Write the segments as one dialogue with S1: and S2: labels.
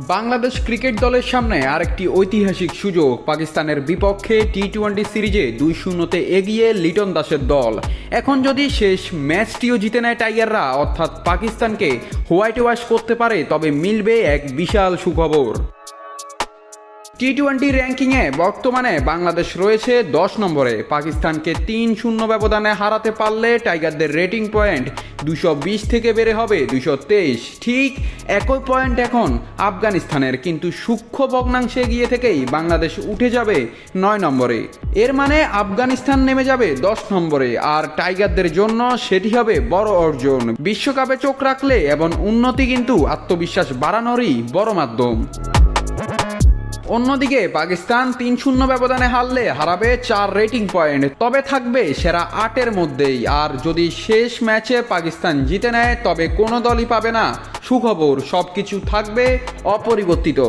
S1: Bangladesh cricket দলের সামনে আরেকটি ঐতিহাসিক সুযোগ। পাকিস্তানের বিপক্ষে টি-20 সিরিজে 2-0-তে এগিয়ে লিটন দাসের দল এখন যদি শেষ ম্যাচটিও জিতে নেয় টাইগাররা, অর্থাৎ পাকিস্তানকে হোয়াইট ওয়াশ করতে পারে, তবে মিলবে এক বিশাল সুখবর। টি-20 র্যাঙ্কিংয়ে বর্তমানে বাংলাদেশ রয়েছে 10 নম্বরে। পাকিস্তানকে 3-0 ব্যবধানে হারাতে পারলে টাইগারদের রেটিং পয়েন্ট 220 থেকে বেড়ে হবে 223। ঠিক একই পয়েন্ট এখন আফগানিস্তানের, কিন্তু সূক্ষ্ম ভগ্নাংশে গিয়ে থেকেই বাংলাদেশ উঠে যাবে 9 নম্বরে। এর মানে আফগানিস্তান নেমে যাবে 10 নম্বরে, আর টাইগারদের জন্য সেটি হবে বড় অর্জন। বিশ্বকাপে চোখ রাখলে এবং উন্নতি কিন্তু আত্মবিশ্বাস বাড়ানোরই বড় মাধ্যম। অন্যদিকে পাকিস্তান 3-0 ব্যবধানে হারলে হারাবে 4 রেটিং পয়েন্ট, তবে থাকবে সেরা 8-এর মধ্যেই। আর যদি শেষ ম্যাচে পাকিস্তান জিতে নেয়, তবে কোনো দলই পাবে না সুখবর, সবকিছু থাকবে অপরিবর্তিত।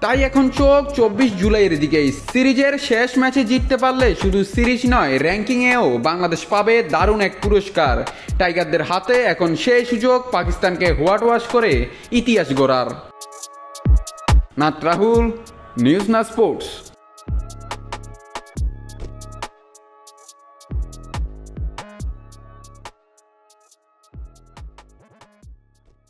S1: তাই এখন চোখ 24 জুলাইয়ের দিকেই। সিরিজের শেষ ম্যাচে জিততে পারলে শুধু সিরিজ নয়, র্যাঙ্কিংয়েও বাংলাদেশ পাবে দারুণ এক পুরস্কার। টাইগারদের হাতে এখন সেই সুযোগ পাকিস্তানকে হোয়াইট ওয়াশ করে ইতিহাস গড়ার। নাত রাহুল, নিউজ না স্পোর্টস।